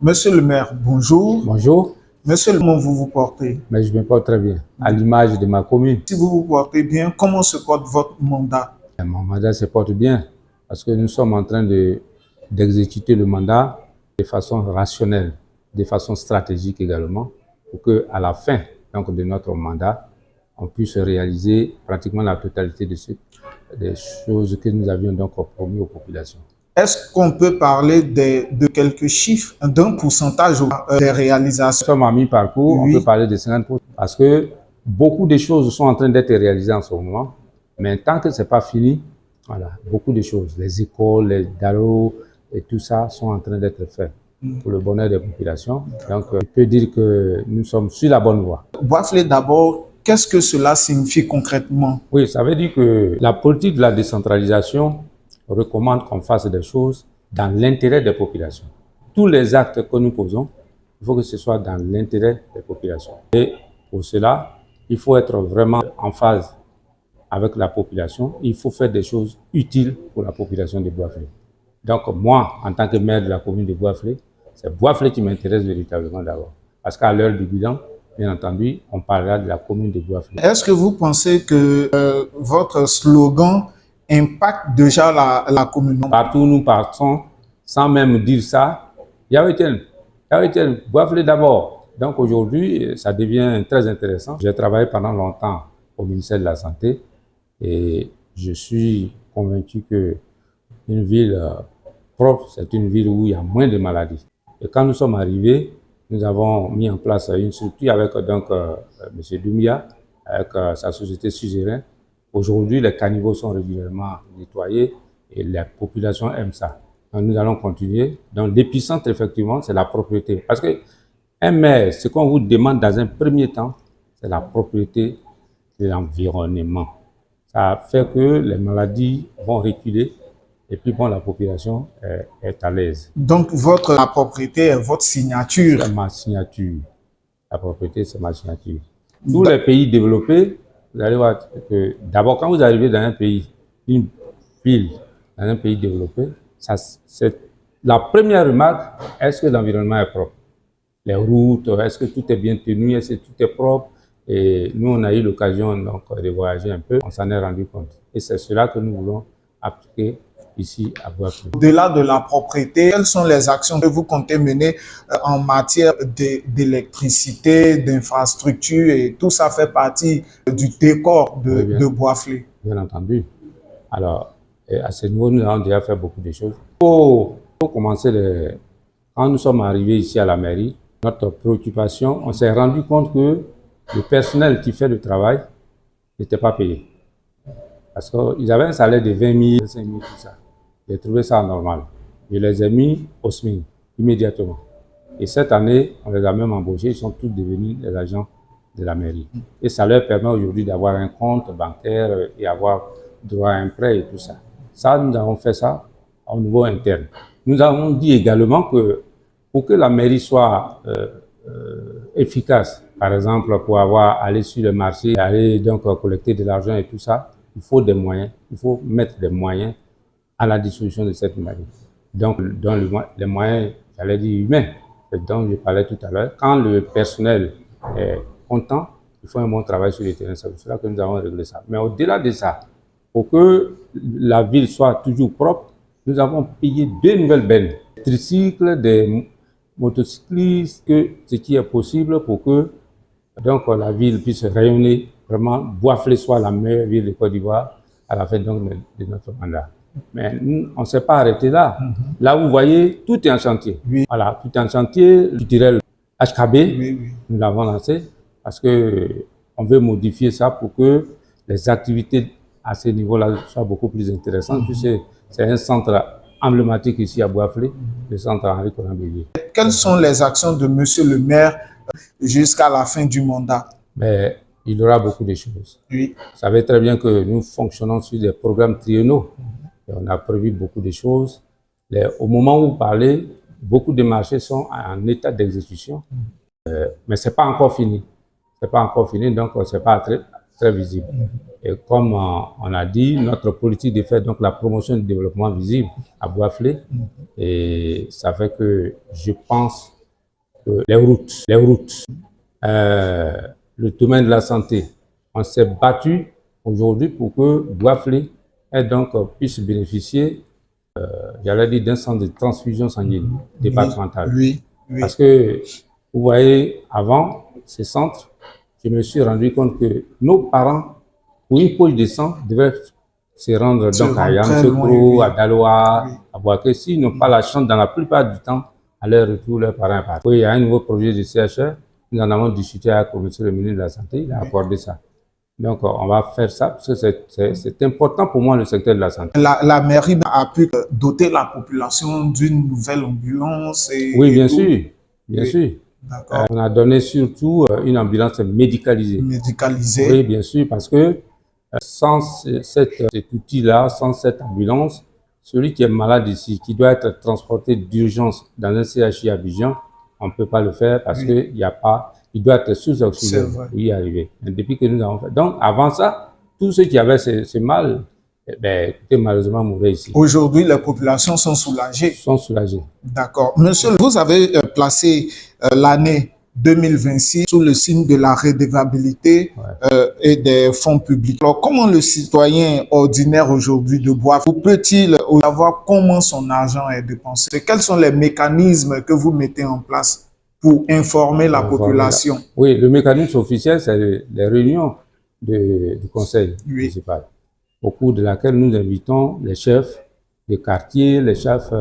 Monsieur le maire, bonjour. Bonjour, Monsieur, comment vous vous portez? mais je me porte très bien, à l'image de ma commune. Si vous vous portez bien, comment se porte votre mandat? Mon mandat se porte bien parce que nous sommes en train d'exécuter le mandat de façon rationnelle, de façon stratégique également, pour qu'à la fin donc, de notre mandat, on puisse réaliser pratiquement la totalité des choses que nous avions donc promis aux populations. Est-ce qu'on peut parler de quelques chiffres, d'un pourcentage des réalisations? Nous sommes à mi-parcours, Oui. on peut parler de 50% parce que beaucoup de choses sont en train d'être réalisées en ce moment, mais tant que ce n'est pas fini, voilà, beaucoup de choses, les écoles, les dallos et tout ça sont en train d'être faits pour le bonheur des populations. Donc, je peux dire que nous sommes sur la bonne voie. Boisflé d'abord, qu'est-ce que cela signifie concrètement? Oui, ça veut dire que la politique de la décentralisation recommande qu'on fasse des choses dans l'intérêt des populations. Tous les actes que nous posons, il faut que ce soit dans l'intérêt des populations. Et pour cela, il faut être vraiment en phase avec la population. Il faut faire des choses utiles pour la population de Boisflé. Donc moi, en tant que maire de la commune de Boisflé, c'est Boisflé qui m'intéresse véritablement d'abord. Parce qu'à l'heure du bilan, bien entendu, on parlera de la commune de Boisflé. Est-ce que vous pensez que votre slogan impacte déjà la commune? Partout où nous partons, sans même dire ça, Yahweh Boisflé d'abord. Donc aujourd'hui, ça devient très intéressant. J'ai travaillé pendant longtemps au ministère de la Santé et je suis convaincu que une ville propre, c'est une ville où il y a moins de maladies. Et quand nous sommes arrivés, nous avons mis en place une structure avec donc M. Doumia, avec sa société Suzerain. Aujourd'hui, les caniveaux sont régulièrement nettoyés et la population aime ça. Donc, nous allons continuer. Donc, l'épicentre, effectivement, c'est la propriété. Parce que un maire, ce qu'on vous demande dans un premier temps, c'est la propriété de l'environnement. Ça fait que les maladies vont reculer et puis bon, la population est à l'aise. Donc, la propriété est votre signature. C'est ma signature. La propriété, c'est ma signature. Tous les pays développés, vous allez voir que d'abord, quand vous arrivez dans un pays, une ville, dans un pays développé, c'est la première remarque, est-ce que l'environnement est propre? Les routes, est-ce que tout est bien tenu, est-ce que tout est propre? Et nous, on a eu l'occasion de voyager un peu, on s'en est rendu compte. Et c'est cela que nous voulons appliquer ici à Boisflé. Au-delà de la propriété, quelles sont les actions que vous comptez mener en matière d'électricité, d'infrastructure et tout ça fait partie du décor de Boisflé? Bien entendu. Alors, à ce niveau, nous avons déjà fait beaucoup de choses. Pour commencer, quand nous sommes arrivés ici à la mairie, notre préoccupation, on s'est rendu compte que le personnel qui fait le travail n'était pas payé. Parce qu'ils avaient un salaire de 20 000, 25 000, tout ça. J'ai trouvé ça normal. Je les ai mis au SMIC immédiatement. Et cette année, on les a même embauchés, ils sont tous devenus des agents de la mairie. Et ça leur permet aujourd'hui d'avoir un compte bancaire et avoir droit à un prêt et tout ça. Ça, nous avons fait ça au niveau interne. Nous avons dit également que pour que la mairie soit efficace, par exemple, pour aller sur le marché, aller donc collecter de l'argent et tout ça, il faut des moyens, il faut mettre des moyens à la disposition de cette mairie. Donc, dans les moyens, j'allais dire humains, dont je parlais tout à l'heure, quand le personnel est content, il faut un bon travail sur le terrain. C'est pour cela que nous avons réglé ça. Mais au-delà de ça, pour que la ville soit toujours propre, nous avons payé 2 nouvelles bennes, des tricycles, des motocyclistes, ce qui est possible pour que donc, la ville puisse rayonner. Vraiment, Boisflé soit la meilleure ville de Côte d'Ivoire à la fin donc, de notre mandat. Mais nous, on ne s'est pas arrêté là. Là, vous voyez, tout est en chantier. Oui. Voilà, tout est en chantier. Culturel HKB, Oui. nous l'avons lancé parce qu'on veut modifier ça pour que les activités à ce niveau-là soient beaucoup plus intéressantes. Puisque c'est un centre emblématique ici à Boisflé, le centre Henri Conan Bélier. Quelles sont les actions de Monsieur le maire jusqu'à la fin du mandat? Mais il y aura beaucoup de choses. Oui. Vous savez très bien que nous fonctionnons sur des programmes triennaux. Et on a prévu beaucoup de choses. Au moment où vous parlez, beaucoup de marchés sont en état d'exécution. Mais ce n'est pas encore fini. Ce n'est pas encore fini, donc ce n'est pas très visible. Et comme on a dit, notre politique de faire donc la promotion du développement visible à Bois-Flé, et ça fait que je pense que les routes, le domaine de la santé, on s'est battu aujourd'hui pour que Bois-Flé puisse bénéficier, j'allais dire, d'un centre de transfusion sanguine départemental. Oui. Parce que, vous voyez, avant ces centres, je me suis rendu compte que nos parents, pour une poche de sang, devaient se rendre donc à Yamoussoukro, à Daloa, à Boaké. S'ils n'ont pas la chance, dans la plupart du temps, à leur retour, leurs parents partent. Oui, il y a un nouveau projet de CHR. Nous en avons discuté avec le ministre de la Santé, il a accordé ça. Donc, on va faire ça parce que c'est important pour moi, le secteur de la santé. La mairie a pu doter la population d'une nouvelle ambulance. Oui, bien sûr. Bien sûr. On a donné surtout une ambulance médicalisée. Médicalisée. Oui, bien sûr, parce que sans cet outil-là, sans cette ambulance, celui qui est malade ici, qui doit être transporté d'urgence dans un CHI à Abidjan, on ne peut pas le faire parce qu'il n'y a pas, il doit être sous oxygène pour y arriver. Mais depuis que nous avons fait. Donc, avant ça, tous ceux qui avaient ce mal, écoutez, malheureusement, mouraient ici. Aujourd'hui, les populations sont soulagées. Sont soulagées. D'accord. Monsieur, vous avez placé l'année 2026 sous le signe de la redevabilité et des fonds publics. Alors, comment le citoyen ordinaire aujourd'hui de Bois-Flé peut-il savoir comment son argent est dépensé? Quels sont les mécanismes que vous mettez en place pour informer la population? Oui, le mécanisme officiel, c'est les réunions du conseil municipal, au cours de laquelle nous invitons les chefs de quartier, les chefs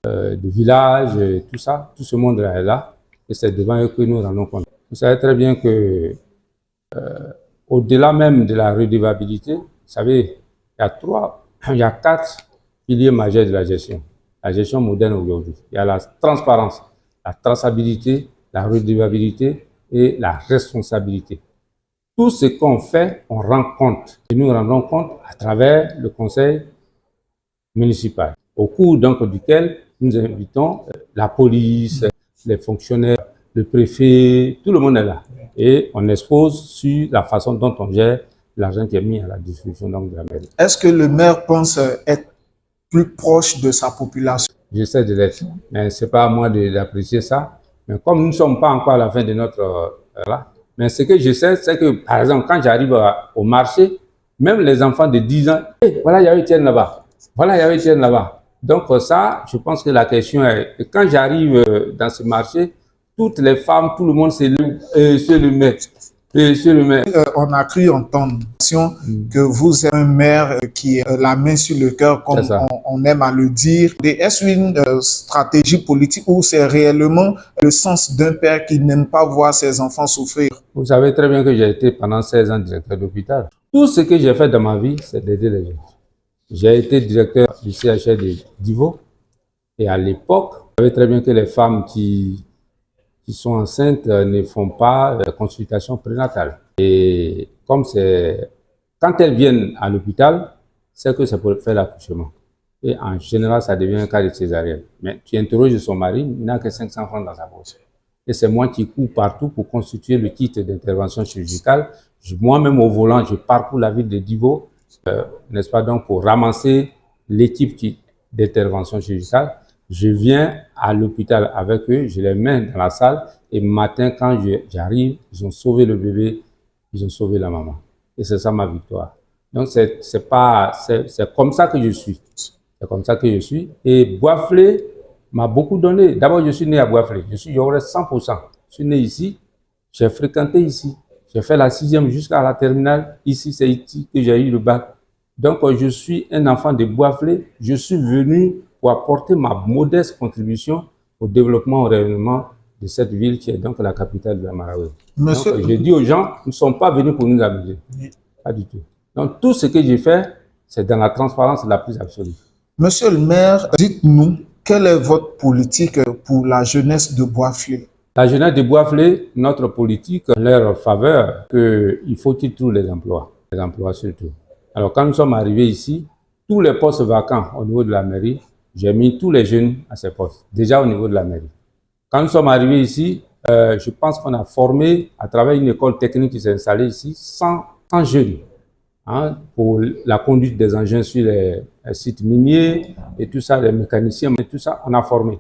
de village, tout ça, tout ce monde-là est là. Et c'est devant eux que nous rendons compte. Vous savez très bien que, au-delà même de la redevabilité, vous savez, il y a 4 piliers majeurs de la gestion moderne aujourd'hui. Il y a la transparence, la traçabilité, la redevabilité et la responsabilité. Tout ce qu'on fait, on rend compte. Et nous rendons compte à travers le conseil municipal, au cours donc duquel nous invitons la police, les fonctionnaires, le préfet, tout le monde est là. Et on expose sur la façon dont on gère l'argent qui est mis à la disposition donc, de la mairie. Est-ce que le maire pense être plus proche de sa population? J'essaie de l'être, mais ce n'est pas à moi d'apprécier ça. Mais comme nous ne sommes pas encore à la fin de notre... mais ce que je sais, c'est que, par exemple, quand j'arrive au marché, même les enfants de 10 ans, hey, voilà, il y a Etienne là-bas. Voilà, il y a Etienne là-bas. Donc ça, je pense que la question est, quand j'arrive dans ce marché, toutes les femmes, tout le monde se le met. On a cru entendre que vous êtes un maire qui est la main sur le cœur, comme on aime à le dire. Est-ce une stratégie politique ou c'est réellement le sens d'un père qui n'aime pas voir ses enfants souffrir? Vous savez très bien que j'ai été pendant 16 ans directeur d'hôpital. Tout ce que j'ai fait dans ma vie, c'est d'aider les gens. J'ai été directeur du CHR de Divo et à l'époque, vous savez très bien que les femmes qui sont enceintes ne font pas de consultation prénatale. Et comme c'est... Quand elles viennent à l'hôpital, c'est que c'est pour faire l'accouchement. Et en général, ça devient un cas de césarienne. Mais tu interroges son mari, il n'a que 500 francs dans sa poche. Et c'est moi qui cours partout pour constituer le kit d'intervention chirurgicale. Moi-même au volant, je parcours la ville de Divo, n'est-ce pas, donc pour ramasser l'équipe d'intervention chirurgicale. Je viens à l'hôpital avec eux, je les mets dans la salle et le matin, quand j'arrive, ils ont sauvé le bébé, ils ont sauvé la maman. Et c'est ça ma victoire. Donc, c'est comme ça que je suis. C'est comme ça que je suis. Et Bois-Flé m'a beaucoup donné. D'abord, je suis né à Bois-Flé. J'aurais 100%. Je suis né ici. J'ai fréquenté ici. J'ai fait la 6e jusqu'à la terminale. Ici, c'est ici que j'ai eu le bac. Donc, je suis un enfant de Bois-Flé. Je suis venu pour apporter ma modeste contribution au développement, au rayonnement de cette ville qui est donc la capitale de la Marawi. Donc, je dis aux gens, nous ne sommes pas venus pour nous amuser. Pas du tout. Donc, tout ce que j'ai fait, c'est dans la transparence la plus absolue. Monsieur le maire, dites-nous, quelle est votre politique pour la jeunesse de Bois-Flé? La jeunesse de Bois-Flé, notre politique, leur faveur, qu'il faut qu'ils trouvent les emplois surtout. Alors, quand nous sommes arrivés ici, tous les postes vacants au niveau de la mairie, j'ai mis tous les jeunes à ces postes, déjà au niveau de la mairie. Quand nous sommes arrivés ici, je pense qu'on a formé, à travers une école technique qui s'est installée ici, 100 100 jeunes hein, pour la conduite des engins sur les sites miniers et tout ça, les mécaniciens, et tout ça, on a formé.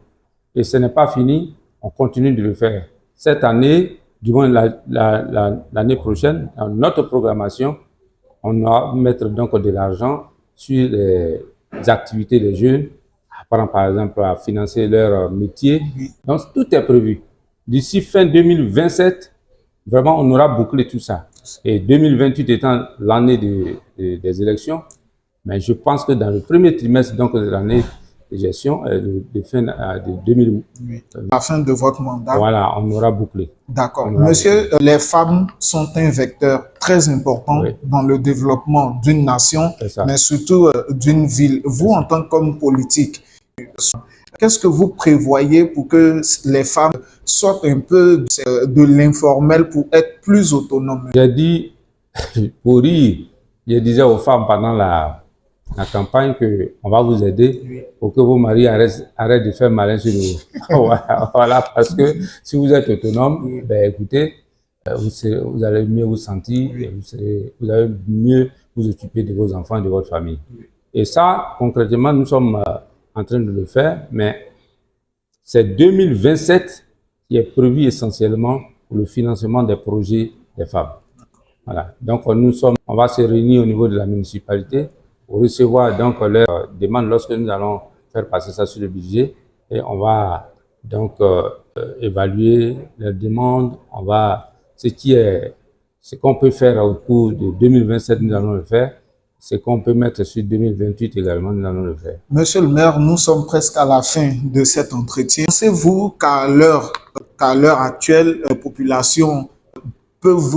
Et ce n'est pas fini, on continue de le faire. Cette année, du moins l'année prochaine, dans notre programmation, on va mettre donc de l'argent sur les activités des jeunes, apprendre par exemple à financer leur métier. Donc tout est prévu. D'ici fin 2027, vraiment on aura bouclé tout ça. Et 2028 étant l'année des élections, mais je pense que dans le premier trimestre donc, de l'année de gestion, de fin de 2028, la fin de votre mandat. Voilà, on aura bouclé. D'accord. Monsieur, les femmes sont un vecteur très important dans le développement d'une nation, mais surtout d'une ville. Vous, en tant qu'homme politique, qu'est-ce que vous prévoyez pour que les femmes sortent un peu de l'informel pour être plus autonomes? J'ai dit, pour rire, je disais aux femmes pendant la campagne qu'on va vous aider pour que vos maris arrêtent de faire malin sur nous. Voilà, parce que si vous êtes autonome, ben écoutez, vous allez mieux vous sentir, vous allez mieux vous occuper de vos enfants, de votre famille. Et ça, concrètement, nous sommes en train de le faire, mais c'est 2027 qui est prévu essentiellement pour le financement des projets des femmes. Voilà. Donc, on va se réunir au niveau de la municipalité pour recevoir donc leurs demandes lorsque nous allons faire passer ça sur le budget et on va donc évaluer leurs demandes. Ce qu'on peut faire au cours de 2027, nous allons le faire. Ce qu'on peut mettre sur 2028 également, nous allons le faire. Monsieur le maire, nous sommes presque à la fin de cet entretien. Pensez-vous qu'à l'heure actuelle, la population peuvent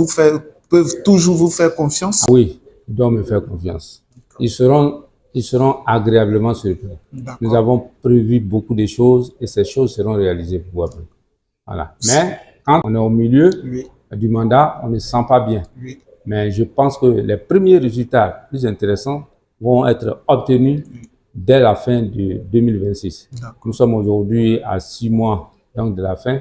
toujours vous faire confiance? Ah oui, ils doivent me faire confiance. Ils seront agréablement surpris. Nous avons prévu beaucoup de choses et ces choses seront réalisées pour vous. Voilà. Mais quand on est au milieu du mandat, on ne se sent pas bien. Mais je pense que les premiers résultats plus intéressants vont être obtenus dès la fin de 2026. Nous sommes aujourd'hui à 6 mois donc, de la fin.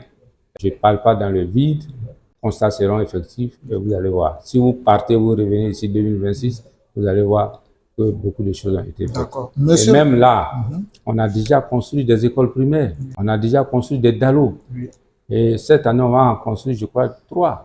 Je ne parle pas dans le vide. Les constats seront effectifs et vous allez voir. Si vous partez, vous revenez ici 2026, vous allez voir que beaucoup de choses ont été faites. Et même là, on a déjà construit des écoles primaires, on a déjà construit des DALO. Et cette année, on va en construire, je crois, 3.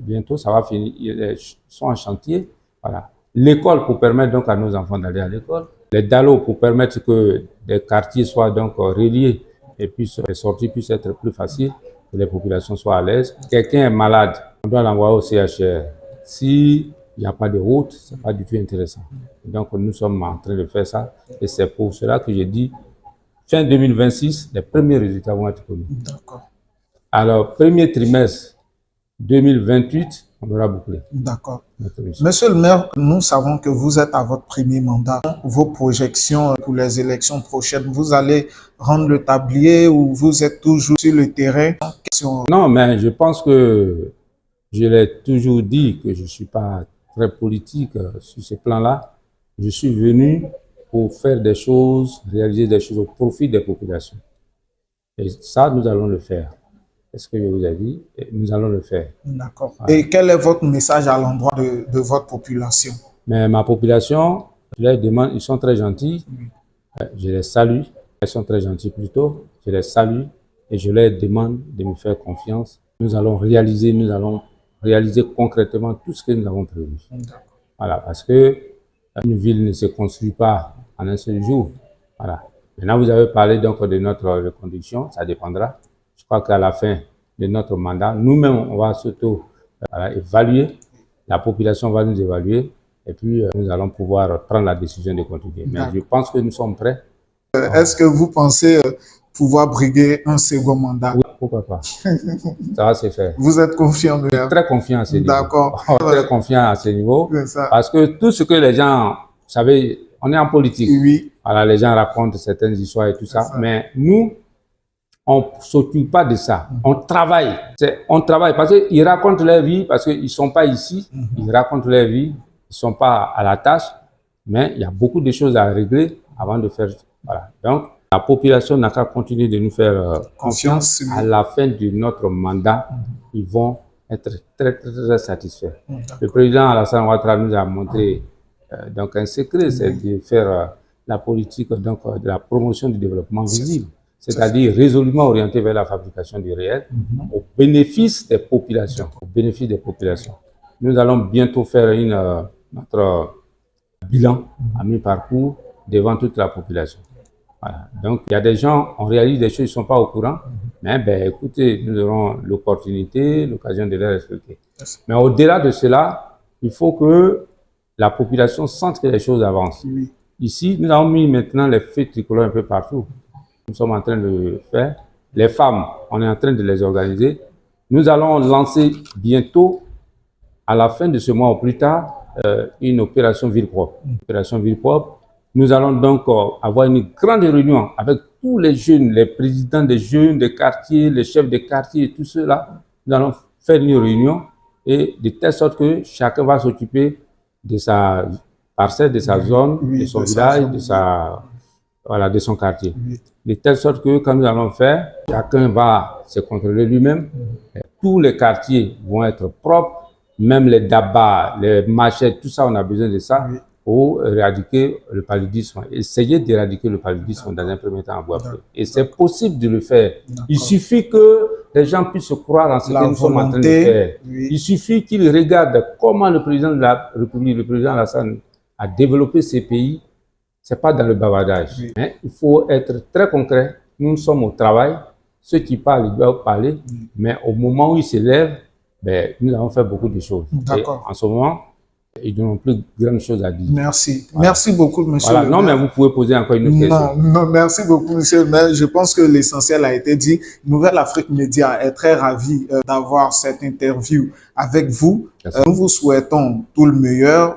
Bientôt, ça va finir. Ils sont en chantier. Voilà. L'école pour permettre donc à nos enfants d'aller à l'école. Les DALO pour permettre que des quartiers soient donc reliés et puis les sorties puissent être plus faciles, que les populations soient à l'aise. Quelqu'un est malade, on doit l'envoyer au CHR. S'il n'y a pas de route, ce n'est pas du tout intéressant. Donc, nous sommes en train de faire ça. Et c'est pour cela que j'ai dit, fin 2026, les premiers résultats vont être connus. D'accord. Alors, premier trimestre 2028, on aura bouclé. D'accord. Monsieur le maire, nous savons que vous êtes à votre premier mandat. Vos projections pour les élections prochaines, vous allez rendre le tablier ou vous êtes toujours sur le terrain? Non, mais je pense que je l'ai toujours dit que je ne suis pas très politique sur ce plan-là. Je suis venu pour faire des choses, réaliser des choses au profit des populations. Et ça, nous allons le faire. C'est ce que je vous ai dit, et nous allons le faire. D'accord. Voilà. Et quel est votre message à l'endroit de votre population? Mais ma population, je leur demande, ils sont très gentils, je les salue, ils sont très gentils plutôt, je les salue et je leur demande de me faire confiance. Nous allons réaliser concrètement tout ce que nous avons prévu. Voilà, parce que une ville ne se construit pas en un seul jour. Voilà. Maintenant, vous avez parlé donc de notre reconduction, ça dépendra. Je crois qu'à la fin de notre mandat, nous-mêmes, on va surtout évaluer, la population va nous évaluer et puis nous allons pouvoir prendre la décision de continuer. Mais je pense que nous sommes prêts. Est-ce que vous pensez pouvoir briguer un second mandat? Oui, pourquoi pas. Ça va se faire. Vous êtes confiant? Je suis très confiant à ce niveau. D'accord. Très confiant à ce niveau. Parce que tout ce que les gens, vous savez, on est en politique. Oui. Voilà, les gens racontent certaines histoires et tout ça. Mais nous, on ne s'occupe pas de ça. On travaille. On travaille parce qu'ils racontent leur vie, parce qu'ils ne sont pas ici. Ils racontent leur vie. Ils ne sont pas à la tâche. Mais il y a beaucoup de choses à régler avant de faire. Voilà. Donc, la population n'a qu'à continuer de nous faire confiance. À la fin de notre mandat, ils vont être très satisfaits. Le président Alassane Ouattara nous a montré donc un secret, c'est de faire la politique donc, de la promotion du développement visible, c'est-à-dire résolument orienté vers la fabrication du réel au bénéfice des populations. Au bénéfice des populations. Nous allons bientôt faire notre bilan à mi-parcours devant toute la population. Voilà. Donc, il y a des gens, on réalise des choses, ils ne sont pas au courant, mais ben, écoutez, nous aurons l'opportunité, l'occasion de les respecter. Mais au-delà de cela, il faut que la population sente que les choses avancent. Ici, nous avons mis maintenant les feux tricolores un peu partout. Nous sommes en train de le faire. Les femmes, on est en train de les organiser. Nous allons lancer bientôt, à la fin de ce mois ou plus tard, une opération ville propre. Opération ville propre. Nous allons donc avoir une grande réunion avec tous les jeunes, les présidents des jeunes, des quartiers, les chefs de quartier, tout cela. Nous allons faire une réunion et de telle sorte que chacun va s'occuper de sa parcelle, de sa zone, de son village, de son quartier. De telle sorte que quand nous allons faire, chacun va se contrôler lui-même. Tous les quartiers vont être propres, même les dabas, les machettes, tout ça, on a besoin de ça pour éradiquer le paludisme. Essayer d'éradiquer le paludisme dans un premier temps à Bois-Fleury. Et c'est possible de le faire. Il suffit que les gens puissent croire en ce que nous sommes en train de faire. Il suffit qu'ils regardent comment le président de la République, le président Alassane, a développé ces pays. Ce n'est pas dans le bavardage. Hein? Il faut être très concret. Nous sommes au travail. Ceux qui parlent, ils doivent parler. Mais au moment où ils se lèvent, ben, nous avons fait beaucoup de choses. Et en ce moment, ils n'ont plus grandes choses à dire. Merci. Voilà. Merci beaucoup, monsieur le maire. Non, mais vous pouvez poser encore une autre question. Non, merci beaucoup, monsieur le maire. Je pense que l'essentiel a été dit. Nouvelle Afrique Média est très ravie d'avoir cette interview avec vous. Nous vous souhaitons tout le meilleur.